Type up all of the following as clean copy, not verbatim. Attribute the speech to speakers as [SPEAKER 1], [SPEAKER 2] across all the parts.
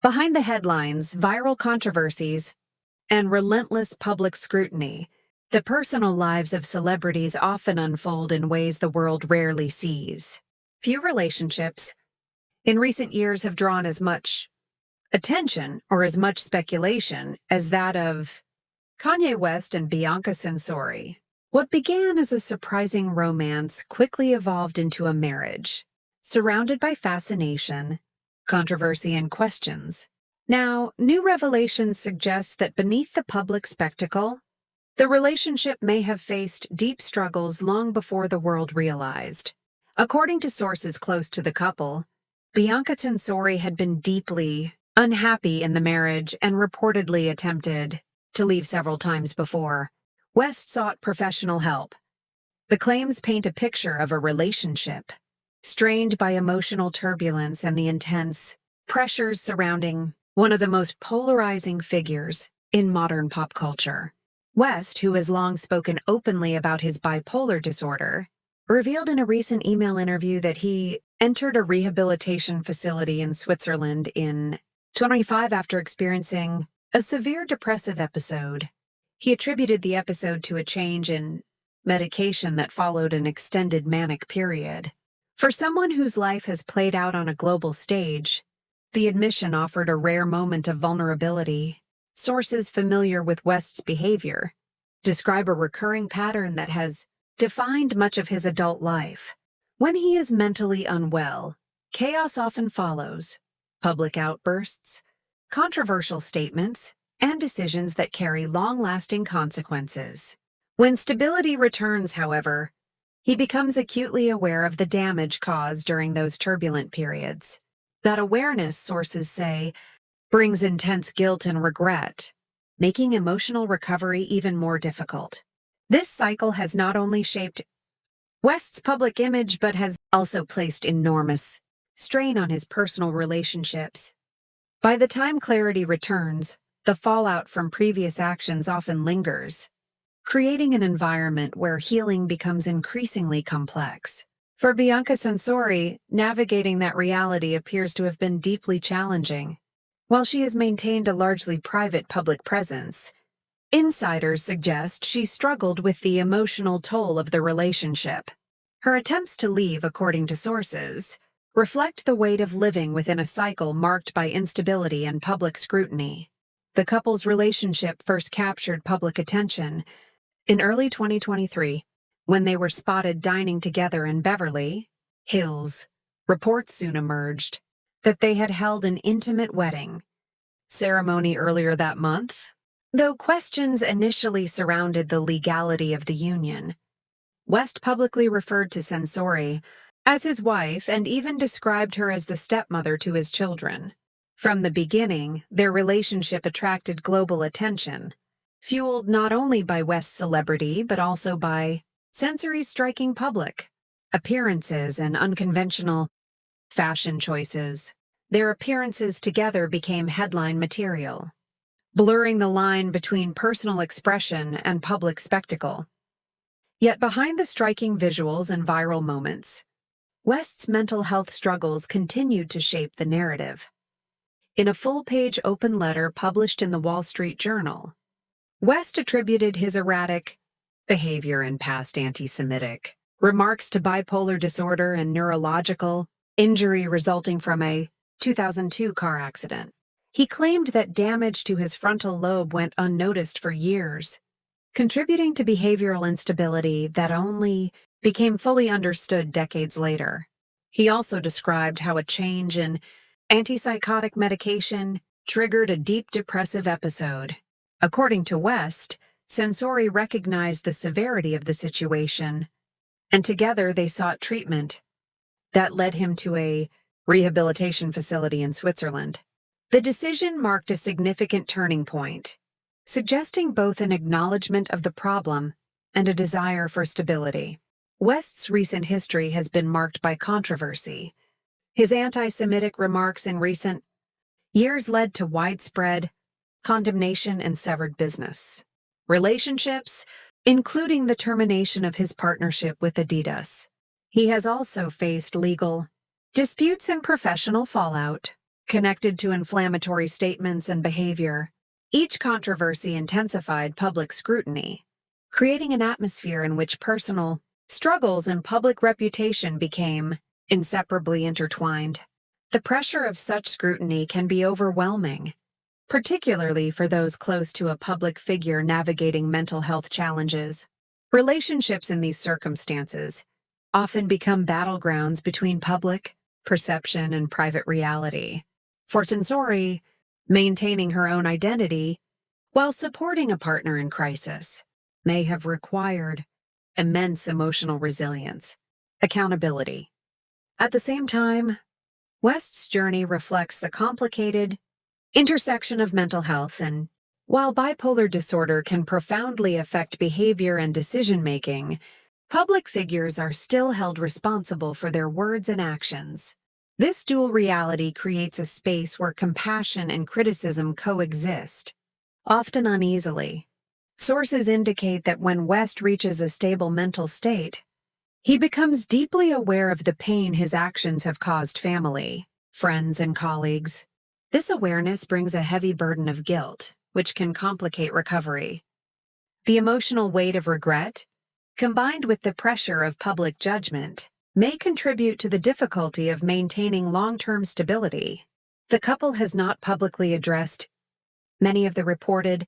[SPEAKER 1] Behind the headlines, viral controversies, and relentless public scrutiny, the personal lives of celebrities often unfold in ways the world rarely sees. Few relationships in recent years have drawn as much attention or as much speculation as that of Kanye West and Bianca Censori. What began as a surprising romance quickly evolved into a marriage, surrounded by fascination, controversy, and questions. Now, new revelations suggest that beneath the public spectacle, the relationship may have faced deep struggles long before the world realized. According to sources close to the couple, Bianca Censori had been deeply unhappy in the marriage and reportedly attempted to leave several times before West sought professional help. The claims paint a picture of a relationship strained by emotional turbulence and the intense pressures surrounding one of the most polarizing figures in modern pop culture. West, who has long spoken openly about his bipolar disorder, revealed in a recent email interview that he entered a rehabilitation facility in Switzerland in 2025 after experiencing a severe depressive episode. He attributed the episode to a change in medication that followed an extended manic period. For someone whose life has played out on a global stage, the admission offered a rare moment of vulnerability. Sources familiar with West's behavior describe a recurring pattern that has defined much of his adult life. When he is mentally unwell, chaos often follows: public outbursts, controversial statements, and decisions that carry long-lasting consequences. When stability returns, however, he becomes acutely aware of the damage caused during those turbulent periods. That awareness, sources say, brings intense guilt and regret, making emotional recovery even more difficult. This cycle has not only shaped West's public image but has also placed enormous strain on his personal relationships. By the time clarity returns, the fallout from previous actions often lingers, creating an environment where healing becomes increasingly complex. For Bianca Censori, navigating that reality appears to have been deeply challenging. While she has maintained a largely private public presence, insiders suggest she struggled with the emotional toll of the relationship. Her attempts to leave, according to sources, reflect the weight of living within a cycle marked by instability and public scrutiny. The couple's relationship first captured public attention in early 2023, when they were spotted dining together in Beverly Hills. Reports soon emerged that they had held an intimate wedding ceremony earlier that month. Though questions initially surrounded the legality of the union, West publicly referred to Censori as his wife and even described her as the stepmother to his children. From the beginning, their relationship attracted global attention, fueled not only by West's celebrity but also by Censori's striking public appearances and unconventional fashion choices. Their appearances together became headline material, blurring the line between personal expression and public spectacle. Yet behind the striking visuals and viral moments, West's mental health struggles continued to shape the narrative. In a full-page open letter published in the Wall Street Journal, West attributed his erratic behavior and past anti-Semitic remarks to bipolar disorder and neurological injury resulting from a 2002 car accident. He claimed that damage to his frontal lobe went unnoticed for years, contributing to behavioral instability that only became fully understood decades later. He also described how a change in antipsychotic medication triggered a deep depressive episode. According to West, Censori recognized the severity of the situation, and together they sought treatment that led him to a rehabilitation facility in Switzerland. The decision marked a significant turning point, suggesting both an acknowledgement of the problem and a desire for stability. West's recent history has been marked by controversy. His anti-Semitic remarks in recent years led to widespread condemnation and severed business relationships, including the termination of his partnership with Adidas. He has also faced legal disputes and professional fallout, connected to inflammatory statements and behavior. Each controversy intensified public scrutiny, creating an atmosphere in which personal struggles and public reputation became inseparably intertwined. The pressure of such scrutiny can be overwhelming, particularly for those close to a public figure navigating mental health challenges. Relationships in these circumstances often become battlegrounds between public perception and private reality. For Censori, maintaining her own identity while supporting a partner in crisis may have required immense emotional resilience, accountability. At the same time, West's journey reflects the complicated intersection of mental health and, while bipolar disorder can profoundly affect behavior and decision-making, public figures are still held responsible for their words and actions. This dual reality creates a space where compassion and criticism coexist, often uneasily. Sources indicate that when West reaches a stable mental state, he becomes deeply aware of the pain his actions have caused family, friends, and colleagues. This awareness brings a heavy burden of guilt, which can complicate recovery. The emotional weight of regret, combined with the pressure of public judgment, may contribute to the difficulty of maintaining long-term stability. The couple has not publicly addressed many of the reported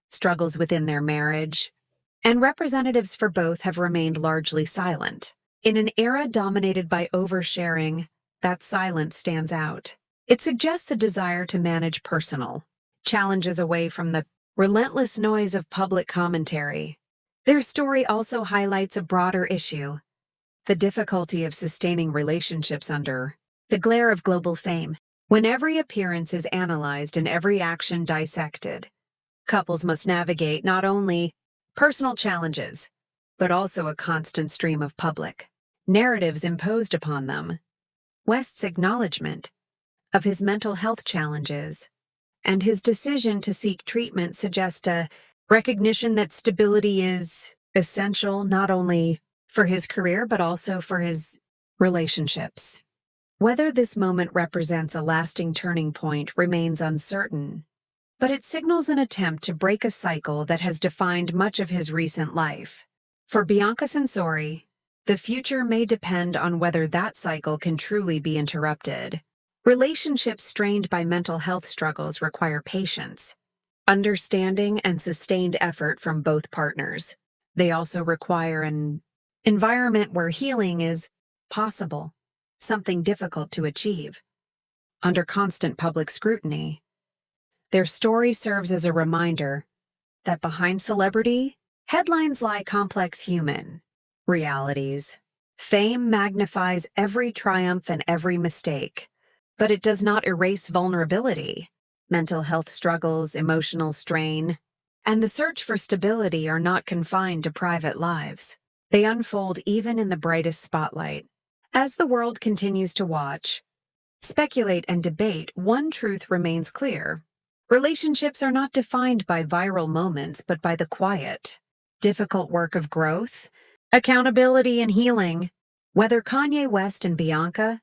[SPEAKER 1] struggles within their marriage, and representatives for both have remained largely silent. In an era dominated by oversharing, that silence stands out. It suggests a desire to manage personal challenges away from the relentless noise of public commentary. Their story also highlights a broader issue: the difficulty of sustaining relationships under the glare of global fame. When every appearance is analyzed and every action dissected, couples must navigate not only personal challenges, but also a constant stream of public narratives imposed upon them. West's acknowledgement of his mental health challenges and his decision to seek treatment suggest a recognition that stability is essential not only for his career but also for his relationships. Whether this moment represents a lasting turning point remains uncertain, but it signals an attempt to break a cycle that has defined much of his recent life. For Bianca Censori, the future may depend on whether that cycle can truly be interrupted. Relationships strained by mental health struggles require patience, understanding, and sustained effort from both partners. They also require an environment where healing is possible, something difficult to achieve. Under constant public scrutiny, their story serves as a reminder that behind celebrity, headlines lie complex human realities. Fame magnifies every triumph and every mistake, but it does not erase vulnerability. Mental health struggles, emotional strain, and the search for stability are not confined to private lives. They unfold even in the brightest spotlight. As the world continues to watch, speculate, and debate, one truth remains clear. Relationships are not defined by viral moments, but by the quiet, difficult work of growth, accountability, and healing. Whether Kanye West and Bianca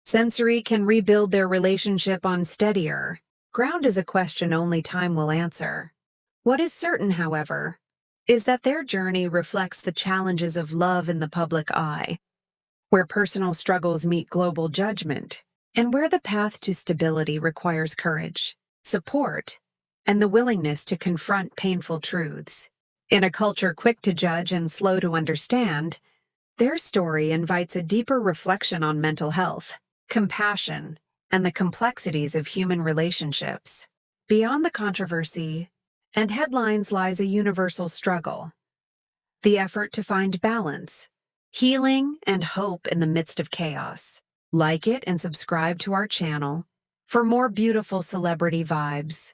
[SPEAKER 1] Censori can rebuild their relationship on steadier ground is a question only time will answer. What is certain, however, is that their journey reflects the challenges of love in the public eye, where personal struggles meet global judgment, and where the path to stability requires courage, support, and the willingness to confront painful truths. In a culture quick to judge and slow to understand, their story invites a deeper reflection on mental health, compassion, and the complexities of human relationships. Beyond the controversy and headlines lies a universal struggle: the effort to find balance, healing, and hope in the midst of chaos. Like it and subscribe to our channel for more beautiful celebrity vibes.